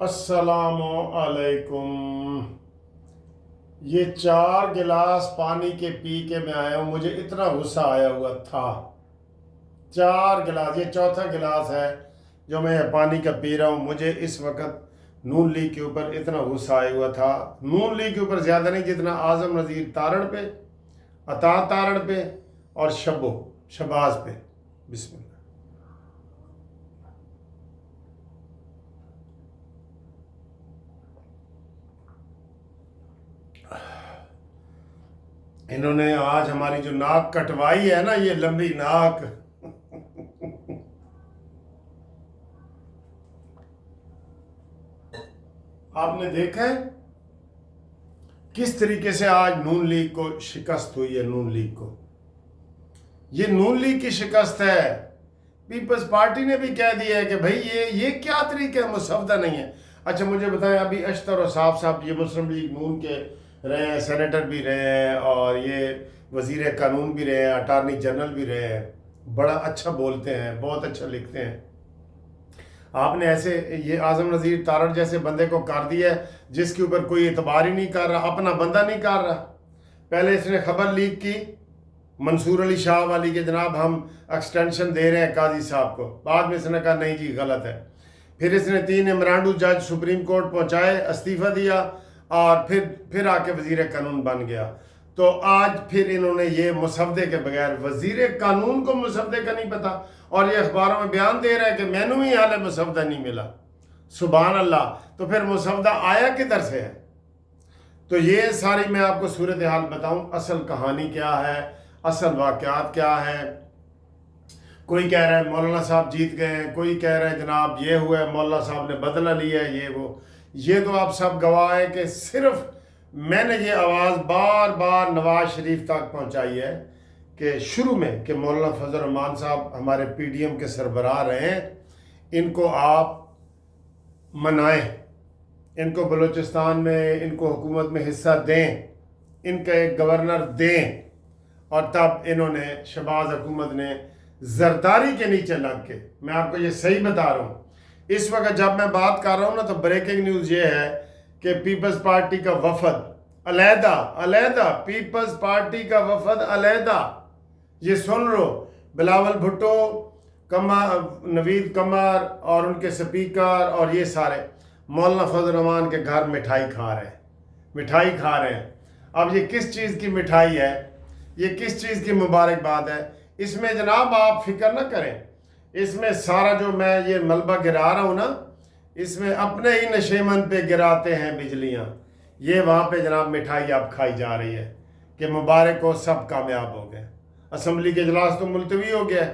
السلام علیکم۔ یہ 4 گلاس پانی کے پی کے میں آیا ہوں، مجھے اتنا غصہ آیا ہوا تھا۔ 4 گلاس، یہ چوتھا گلاس ہے جو میں پانی کا پی رہا ہوں۔ مجھے اس وقت نون لیگ کے اوپر اتنا غصہ آیا ہوا تھا، نون لیگ کے اوپر زیادہ نہیں جتنا اعظم نذیر تارڑ پہ، عطا تارڑ پہ اور شباز پہ۔ بسم اللہ۔ انہوں نے آج ہماری جو ناک کٹوائی ہے نا، یہ لمبی ناک، آپ نے دیکھا ہے کس طریقے سے آج نون لیگ کو شکست ہوئی ہے۔ نون لیگ کو، یہ نون لیگ کی شکست ہے۔ پیپلز پارٹی نے بھی کہہ دیا ہے کہ بھائی یہ کیا طریقہ ہے، مسودہ نہیں ہے۔ اچھا مجھے بتائیں، ابھی اشتر اور صاحب یہ مسلم لیگ نون کے رہے ہیں، سینیٹر بھی رہے ہیں اور یہ وزیر قانون بھی رہے ہیں، اٹارنی جنرل بھی رہے ہیں، بڑا اچھا بولتے ہیں، بہت اچھا لکھتے ہیں۔ آپ نے ایسے یہ اعظم نذیر تارڑ جیسے بندے کو کر دیا ہے جس کے اوپر کوئی اعتبار ہی نہیں کر رہا، اپنا بندہ نہیں کر رہا۔ پہلے اس نے خبر لیک کی منصور علی شاہ والی کہ جناب ہم ایکسٹینشن دے رہے ہیں قاضی صاحب کو، بعد میں اس نے کہا نہیں جی غلط ہے۔ پھر اس نے 3 عمرانڈو جج سپریم کورٹ پہنچائے، استعفیٰ دیا اور پھر آ کے وزیر قانون بن گیا۔ تو آج پھر انہوں نے یہ مسودے کے بغیر، وزیر قانون کو مسودے کا نہیں پتا اور یہ اخباروں میں بیان دے رہا ہے کہ مینو ہی حال مسودہ نہیں ملا۔ سبحان اللہ، تو پھر مسودہ آیا کدھر سے ہے؟ تو یہ ساری میں آپ کو صورتحال بتاؤں، اصل کہانی کیا ہے، اصل واقعات کیا ہے۔ کوئی کہہ رہا ہے مولانا صاحب جیت گئے ہیں، کوئی کہہ رہا ہے جناب یہ ہوا ہے، مولانا صاحب نے بدلہ لیا ہے، یہ وہ۔ یہ تو آپ سب گواہ ہیں کہ صرف میں نے یہ آواز بار بار نواز شریف تک پہنچائی ہے کہ شروع میں کہ مولانا فضل الرحمان صاحب ہمارے پی ڈی ایم کے سربراہ رہے ہیں، ان کو آپ منائیں، ان کو بلوچستان میں، ان کو حکومت میں حصہ دیں، ان کا ایک گورنر دیں۔ اور تب انہوں نے شہباز حکومت نے زرداری کے نیچے لگ کے، میں آپ کو یہ صحیح بتا رہا ہوں، اس وقت جب میں بات کر رہا ہوں نا تو بریکنگ نیوز یہ ہے کہ پیپلز پارٹی کا وفد علیحدہ پیپلز پارٹی کا وفد علیحدہ، یہ سن لو، بلاول بھٹو، نوید قمر اور ان کے سپیکر اور یہ سارے مولانا فضل الرحمان کے گھر مٹھائی کھا رہے ہیں۔ اب یہ کس چیز کی مٹھائی ہے، یہ کس چیز کی مبارکباد ہے؟ اس میں جناب آپ فکر نہ کریں، اس میں سارا جو میں یہ ملبہ گرا رہا ہوں نا، اس میں اپنے ہی نشیمن پہ گراتے ہیں بجلیاں۔ یہ وہاں پہ جناب مٹھائی آپ کھائی جا رہی ہے کہ مبارک ہو، سب کامیاب ہو گئے۔ اسمبلی کے اجلاس تو ملتوی ہو گیا،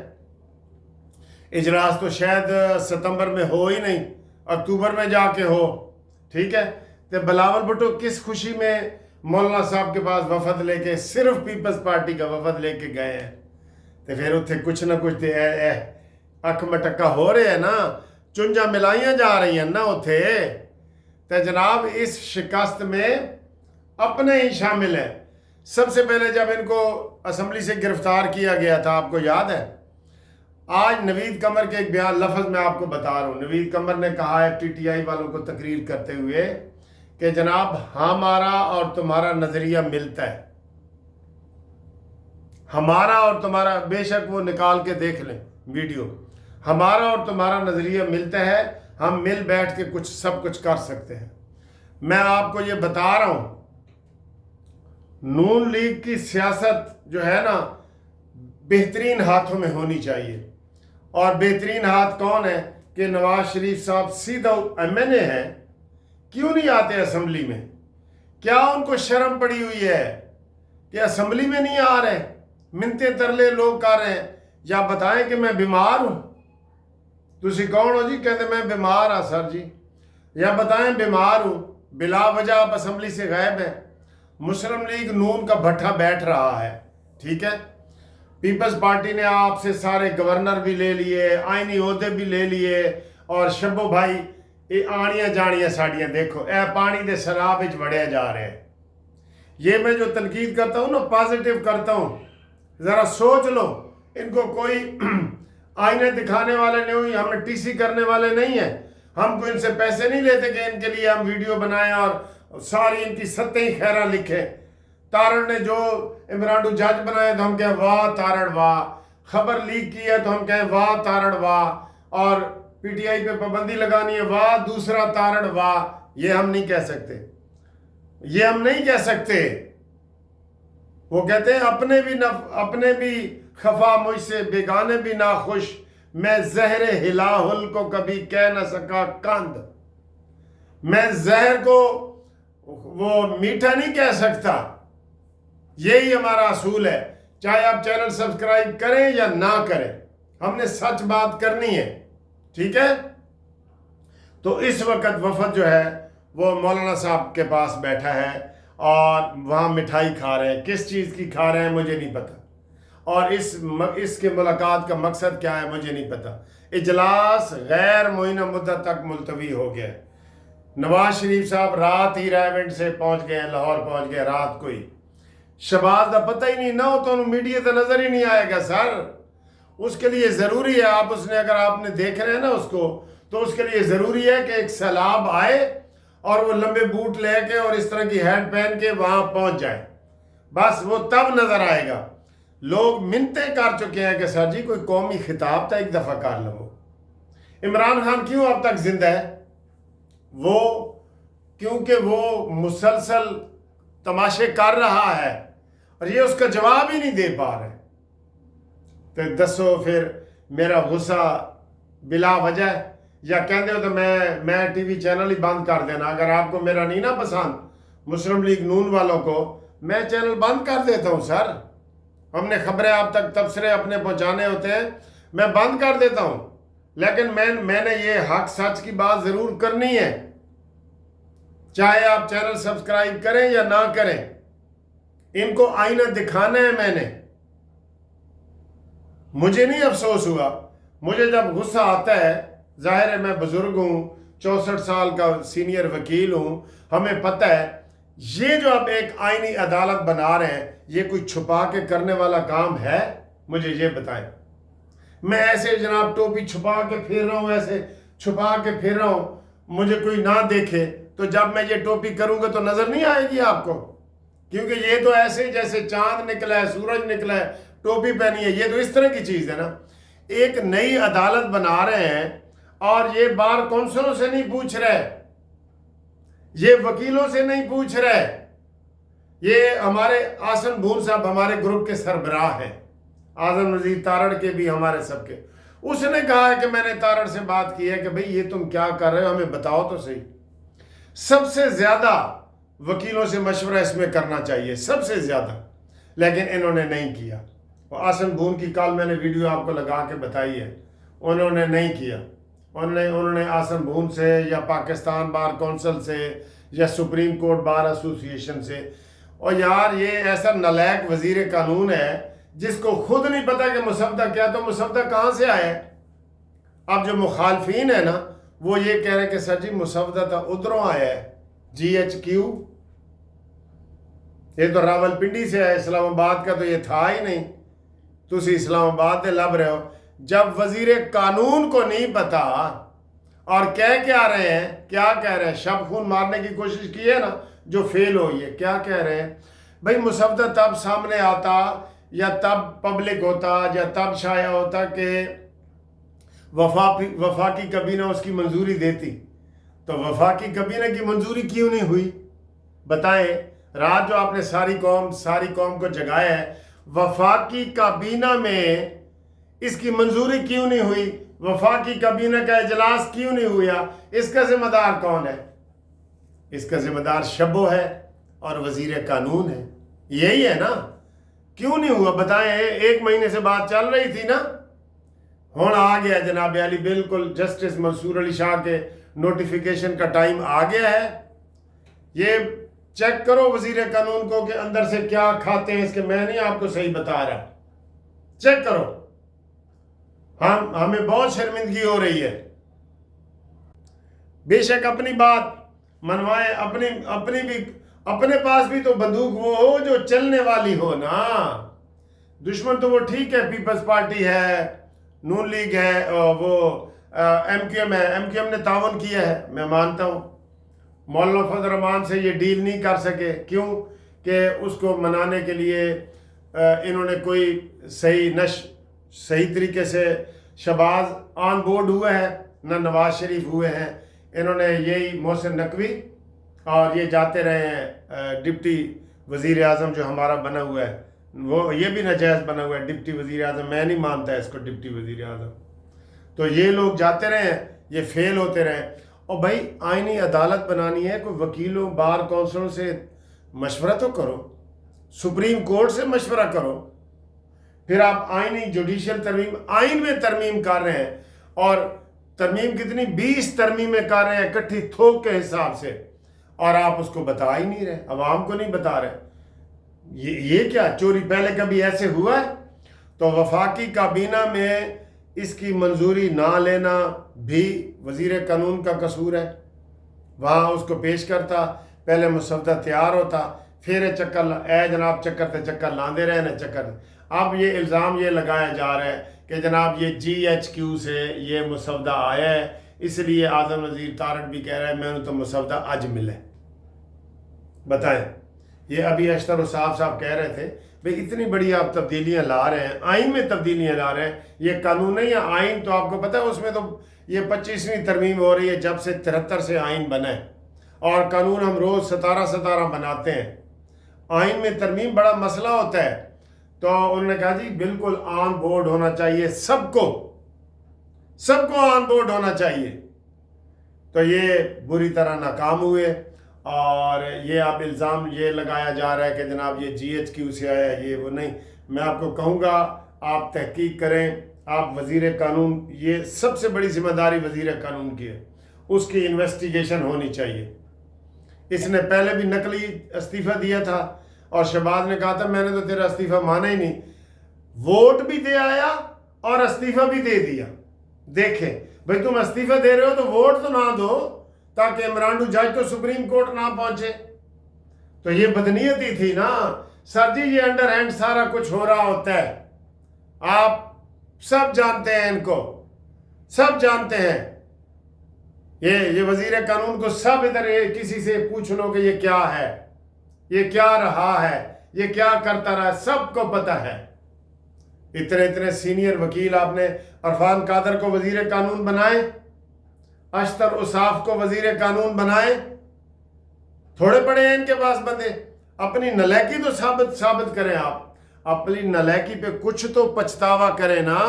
اجلاس تو شاید ستمبر میں ہو ہی نہیں، اکتوبر میں جا کے ہو، ٹھیک ہے۔ تو بلاول بھٹو کس خوشی میں مولانا صاحب کے پاس وفد لے کے، صرف پیپلز پارٹی کا وفد لے کے گئے ہیں، تو پھر اتنے کچھ نہ کچھ اکھ مٹکا ہو رہے ہیں نا، چنجا ملائیاں جا رہی ہیں نا اتھے۔ تو جناب اس شکست میں اپنے ہی شامل ہیں۔ سب سے پہلے جب ان کو اسمبلی سے گرفتار کیا گیا تھا، آپ کو یاد ہے، آج نوید قمر کے ایک بیان لفظ میں آپ کو بتا رہا ہوں۔ نوید قمر نے کہا ہے پی ٹی آئی والوں کو تقریر کرتے ہوئے کہ جناب ہمارا اور تمہارا نظریہ ملتا ہے، ہمارا اور تمہارا، بے شک وہ نکال کے دیکھ لیں ویڈیو، ہمارا اور تمہارا نظریہ ملتا ہے، ہم مل بیٹھ کے سب کچھ کر سکتے ہیں۔ میں آپ کو یہ بتا رہا ہوں، نون لیگ کی سیاست جو ہے نا بہترین ہاتھوں میں ہونی چاہیے۔ اور بہترین ہاتھ کون ہے کہ نواز شریف صاحب سیدھا ایم این اے ہیں، کیوں نہیں آتے اسمبلی میں؟ کیا ان کو شرم پڑی ہوئی ہے کہ اسمبلی میں نہیں آ رہے؟ منتیں ترلے لوگ کر رہے ہیں، یا بتائیں کہ میں بیمار ہوں، تسی کون ہو جی کہتے میں بیمار ہاں سر جی، یا بتائیں بیمار ہوں، بلا وجہ آپ اسمبلی سے غائب ہیں۔ مسلم لیگ نون کا بھٹھا بیٹھ رہا ہے، ٹھیک ہے۔ پیپلز پارٹی نے آپ سے سارے گورنر بھی لے لیے، آئینی عہدے بھی لے لیے، اور شبو بھائی یہ آنیاں جانیاں ساڑیاں دیکھو، اے پانی دے سراب وچ وڑے جا رہے ہیں۔ یہ میں جو تنقید کرتا ہوں نا، پازیٹیو کرتا ہوں، ذرا سوچ لو، ان کو کوئی آئینے دکھانے والے نہیں ہوئی، ہمیں ٹی سی کرنے والے نہیں ہیں، ہم کو ان سے پیسے نہیں لیتے کہ ان کے لیے ہم ویڈیو بنائیں اور ساری ان کی ستیں خیرہ لکھیں. تارڑ نے جو عمران جج بنائے تو ہم کہیں واہ تارڑ واہ. خبر لیک کی ہے تو ہم کہیں واہ تارڑ واہ. اور پی ٹی آئی پہ پابندی لگانی ہے واہ دوسرا تارڑ واہ. یہ ہم نہیں کہہ سکتے, یہ ہم نہیں کہہ سکتے. وہ کہتے ہیں اپنے بھی خفا مجھ سے بیگانے بھی ناخوش, میں زہر ہلاہل کو کبھی کہہ نہ سکا کند. میں زہر کو وہ میٹھا نہیں کہہ سکتا. یہی ہمارا اصول ہے, چاہے آپ چینل سبسکرائب کریں یا نہ کریں, ہم نے سچ بات کرنی ہے. ٹھیک ہے. تو اس وقت وفد جو ہے وہ مولانا صاحب کے پاس بیٹھا ہے اور وہاں مٹھائی کھا رہے ہیں. کس چیز کی کھا رہے ہیں مجھے نہیں پتا, اور اس کے ملاقات کا مقصد کیا ہے مجھے نہیں پتا. اجلاس غیر معینہ مدت تک ملتوی ہو گیا. نواز شریف صاحب رات ہی ریونٹ سے پہنچ گئے, لاہور پہنچ گئے رات کو ہی. شہباز کا پتہ ہی نہیں نہ ہو تو میڈیا تو نظر ہی نہیں آئے گا سر. اس کے لیے ضروری ہے اگر آپ نے دیکھ رہے ہیں نا اس کو, تو اس کے لیے ضروری ہے کہ ایک سیلاب آئے اور وہ لمبے بوٹ لے کے اور اس طرح کی ہیڈ پہن کے وہاں پہنچ جائے. بس وہ تب نظر آئے گا. لوگ منتیں کر چکے ہیں کہ سر جی کوئی قومی خطاب تھا ایک دفعہ کر لو. عمران خان کیوں اب تک زندہ ہے؟ وہ کیونکہ وہ مسلسل تماشے کر رہا ہے اور یہ اس کا جواب ہی نہیں دے پا رہے. تو دسو پھر میرا غصہ بلا وجہ, یا کہتے ہو تو میں ٹی وی چینل ہی بند کر دینا. اگر آپ کو میرا نہیں نا پسند, مسلم لیگ نون والوں کو, میں چینل بند کر دیتا ہوں سر. ہم نے خبریں آپ تک تبصرے اپنے پہنچانے ہوتے ہیں, میں بند کر دیتا ہوں. لیکن میں نے یہ حق سچ کی بات ضرور کرنی ہے, چاہے آپ چینل سبسکرائب کریں یا نہ کریں. ان کو آئینہ دکھانا ہے. میں نے, مجھے نہیں افسوس ہوا. مجھے جب غصہ آتا ہے, ظاہر ہے میں بزرگ ہوں, 64 سال کا سینئر وکیل ہوں, ہمیں پتہ ہے یہ جو آپ ایک آئینی عدالت بنا رہے ہیں یہ کوئی چھپا کے کرنے والا کام ہے؟ مجھے یہ بتائیں. میں ایسے جناب ٹوپی چھپا کے پھر رہا ہوں, ایسے چھپا کے پھر رہا ہوں, مجھے کوئی نہ دیکھے تو جب میں یہ ٹوپی کروں گا تو نظر نہیں آئے گی آپ کو, کیونکہ یہ تو ایسے جیسے چاند نکلا ہے, سورج نکلا ہے, ٹوپی پہنی ہے. یہ تو اس طرح کی چیز ہے نا. ایک نئی عدالت بنا رہے ہیں اور یہ بار کونسلوں سے نہیں پوچھ رہے, یہ وکیلوں سے نہیں پوچھ رہے. یہ ہمارے آسن بھون صاحب ہمارے گروپ کے سربراہ ہیں, اعظم نذیر تارڑ کے بھی, ہمارے سب کے. اس نے کہا ہے کہ میں نے تارڑ سے بات کی ہے کہ بھئی یہ تم کیا کر رہے ہو, ہمیں بتاؤ تو صحیح. سب سے زیادہ وکیلوں سے مشورہ اس میں کرنا چاہیے, سب سے زیادہ, لیکن انہوں نے نہیں کیا. آسن بھون کی کال میں نے ویڈیو آپ کو لگا کے بتائی ہے, انہوں نے نہیں کیا. انہوں نے آسن بھون سے یا پاکستان بار کونسل سے یا سپریم کورٹ بار ایسوسی ایشن سے, اور یار یہ ایسا نالائق وزیر قانون ہے جس کو خود نہیں پتا کہ مسودہ کیا, تو مسودہ کہاں سے آیا ہے؟ اب جو مخالفین ہیں نا وہ یہ کہہ رہے ہیں کہ سر جی مسودہ تو ادھروں آیا ہے, جی ایچ کیو, یہ تو راول پنڈی سے ہے, اسلام آباد کا تو یہ تھا ہی نہیں. تسی اسلام آباد دے لب رہے ہو. جب وزیر قانون کو نہیں پتا اور کہہ کیا رہے ہیں, کیا کہہ رہے ہیں, شب خون مارنے کی کوشش کی ہے نا جو فیل ہوئی ہے. کیا کہہ رہے ہیں بھئی, مسودہ تب سامنے آتا یا تب پبلک ہوتا یا تب شائع ہوتا کہ وفاقی کابینہ اس کی منظوری دیتی. تو وفاقی کابینہ کی منظوری کیوں نہیں ہوئی بتائیں؟ رات جو آپ نے ساری قوم کو جگایا ہے, وفاقی کابینہ میں اس کی منظوری کیوں نہیں ہوئی؟ وفاقی کابینہ کا اجلاس کیوں نہیں ہوا؟ اس کا ذمہ دار کون ہے؟ اس کا ذمہ دار شبو ہے اور وزیر قانون ہے. یہی ہے نا. کیوں نہیں ہوا بتائیں؟ 1 مہینے سے بات چل رہی تھی نا. ہون آ گیا جناب علی, بالکل جسٹس منصور علی شاہ کے نوٹیفیکیشن کا ٹائم آ گیا ہے. یہ چیک کرو وزیر قانون کو کہ اندر سے کیا کھاتے ہیں اس کے, میں نہیں آپ کو صحیح بتا رہا, چیک کرو. ہمیں بہت شرمندگی ہو رہی ہے. بے شک اپنی بات منوائیں, اپنے پاس بھی تو بندوق وہ ہو جو چلنے والی ہو نا. دشمن تو وہ ٹھیک ہے, پیپلز پارٹی ہے, نون لیگ ہے, وہ MQM ہے, MQM نے تعاون کیا ہے، میں مانتا ہوں. مولانا فضل الرحمان سے یہ ڈیل نہیں کر سکے، کیوں کہ اس کو منانے کے لیے انہوں نے کوئی صحیح طریقے سے شہباز آن بورڈ ہوئے ہیں، نہ نواز شریف ہوئے ہیں. انہوں نے یہی محسن نقوی اور یہ جاتے رہے ہیں ڈپٹی وزیر اعظم جو ہمارا بنا ہوا ہے، وہ یہ بھی ناجائز بنا ہوا ہے ڈپٹی وزیر اعظم. میں نہیں مانتا اس کو ڈپٹی وزیر اعظم. تو یہ لوگ جاتے رہے ہیں، یہ فیل ہوتے رہے. اور بھائی آئینی عدالت بنانی ہے، کوئی وکیلوں بار کونسلوں سے مشورہ تو کرو، سپریم کورٹ سے مشورہ کرو. پھر آپ آئینی جوڈیشل ترمیم، آئین میں ترمیم کر رہے ہیں، اور ترمیم کتنی 20 ترمیمیں کر رہے ہیں اکٹھی تھوک کے حساب سے، اور آپ اس کو بتا ہی نہیں رہے، عوام کو نہیں بتا رہے. یہ کیا چوری پہلے کبھی ایسے ہوا ہے؟ تو وفاقی کابینہ میں اس کی منظوری نہ لینا بھی وزیر قانون کا قصور ہے. وہاں اس کو پیش کرتا، پہلے مسودہ تیار ہوتا، پھر چکر اے جناب چکر تے چکر لاندے رہے نا چکر. اب یہ الزام یہ لگایا جا رہا ہے کہ جناب یہ GHQ سے یہ مسودہ آیا ہے، اس لیے اعظم وزیر طارق بھی کہہ رہا ہے میں نے تو مسودہ آج ملے. بتائیں، یہ ابھی اشتر صاحب کہہ رہے تھے بھئی اتنی بڑی آپ تبدیلیاں لا رہے ہیں، آئین میں تبدیلیاں لا رہے ہیں، یہ قانون نہیں ہے آئین. تو آپ کو پتہ ہے اس میں تو یہ 25ویں ترمیم ہو رہی ہے جب سے 73 سے آئین بنا ہے، اور قانون ہم روز 17 بناتے ہیں. آئین میں ترمیم بڑا مسئلہ ہوتا ہے. تو انہوں نے کہا جی بالکل آن بورڈ ہونا چاہیے، سب کو آن بورڈ ہونا چاہیے. تو یہ بری طرح ناکام ہوئے، اور یہ اب الزام یہ لگایا جا رہا ہے کہ جناب یہ GHQ سے آیا ہے، یہ وہ نہیں. میں آپ کو کہوں گا آپ تحقیق کریں. آپ وزیر قانون، یہ سب سے بڑی ذمہ داری وزیر قانون کی ہے، اس کی انویسٹیگیشن ہونی چاہیے. اس نے پہلے بھی نقلی استعفیٰ دیا تھا، اور شہباز نے کہا تھا میں نے تو تیرا استعفیٰ مانا ہی نہیں. ووٹ بھی دے آیا اور استعفیٰ بھی دے دیا. دیکھیں بھئی تم استعفیٰ دے رہے ہو تو ووٹ تو نہ دو تاکہ عمران جج تو سپریم کورٹ نہ پہنچے. تو یہ بدنیتی تھی نا سر جی. یہ انڈر ہینڈ سارا کچھ ہو رہا ہوتا ہے، آپ سب جانتے ہیں، ان کو سب جانتے ہیں. یہ وزیر قانون کو سب ادھر کسی سے پوچھ لو کہ یہ کیا ہے، یہ کیا رہا ہے، یہ کیا کرتا رہا، سب کو پتہ ہے. اتنے سینئر وکیل آپ نے عرفان قادر کو وزیر قانون بنائے، اشتر اصاف کو وزیر قانون بنائے. تھوڑے پڑے ہیں ان کے پاس بندے. اپنی نالیکی تو ثابت کریں. آپ اپنی نالیکی پہ کچھ تو پچھتاوا کریں نا،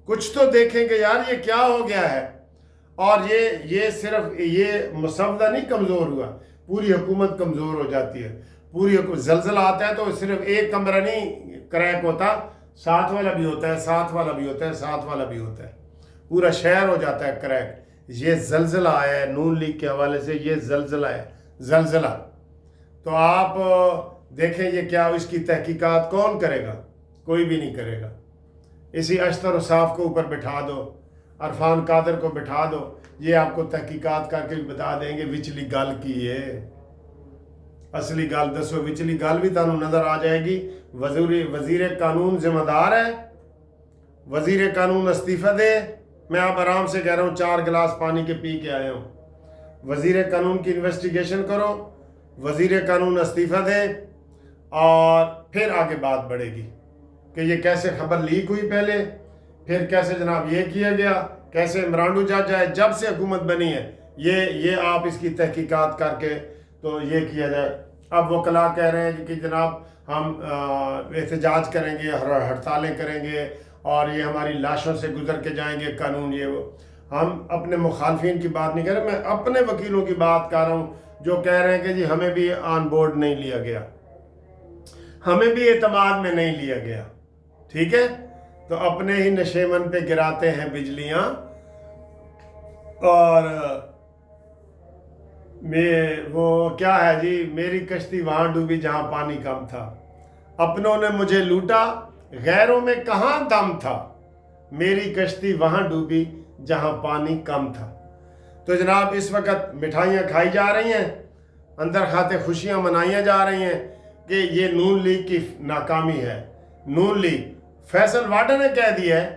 کچھ تو دیکھیں کہ یار یہ کیا ہو گیا ہے. اور یہ صرف یہ مسودہ نہیں کمزور ہوا، پوری حکومت کمزور ہو جاتی ہے. پوری حکومت، زلزلہ آتا ہے تو صرف ایک کمرہ نہیں کریک ہوتا، ساتھ والا بھی ہوتا ہے، ساتھ والا بھی ہوتا ہے، ساتھ والا بھی ہوتا ہے، پورا شہر ہو جاتا ہے کریک. یہ زلزلہ آیا ہے نون لیگ کے حوالے سے، یہ زلزلہ ہے، زلزلہ. تو آپ دیکھیں یہ کیا، اس کی تحقیقات کون کرے گا؟ کوئی بھی نہیں کرے گا. اسی اشتر صاف کو اوپر بٹھا دو، عرفان قادر کو بٹھا دو، یہ آپ کو تحقیقات کر کے بتا دیں گے وچلی گل کی ہے. اصلی گل دسو، وچلی گل بھی تانوں نظر آ جائے گی. وزیر قانون ذمہ دار ہے، وزیر قانون استعفیٰ دے. میں آپ آرام سے کہہ رہا ہوں 4 گلاس پانی کے پی کے آئے ہوں. وزیر قانون کی انویسٹیگیشن کرو، وزیر قانون استعفیٰ دے، اور پھر آگے بات بڑھے گی کہ یہ کیسے خبر لیک ہوئی پہلے، پھر کیسے جناب یہ کیا گیا، کیسے عمران جج آئے جب سے حکومت بنی ہے. یہ آپ اس کی تحقیقات کر کے تو یہ کیا جائے. اب وکلاء کہہ رہے ہیں کہ جناب ہم احتجاج کریں گے، ہڑتالیں کریں گے، اور یہ ہماری لاشوں سے گزر کے جائیں گے قانون. یہ وہ ہم اپنے مخالفین کی بات نہیں کر رہے، میں اپنے وکیلوں کی بات کر رہا ہوں جو کہہ رہے ہیں کہ جی ہمیں بھی آن بورڈ نہیں لیا گیا، ہمیں بھی اعتماد میں نہیں لیا گیا. ٹھیک ہے، تو اپنے ہی نشیمن پہ گراتے ہیں بجلیاں. اور وہ کیا ہے جی، میری کشتی وہاں ڈوبی جہاں پانی کم تھا، اپنوں نے مجھے لوٹا غیروں میں کہاں دم تھا، میری کشتی وہاں ڈوبی جہاں پانی کم تھا. تو جناب اس وقت مٹھائیاں کھائی جا رہی ہیں، اندر کھاتے خوشیاں منائیاں جا رہی ہیں کہ یہ نون لیگ کی ناکامی ہے. نون لیگ، فیصل واڈا نے کہہ دیا ہے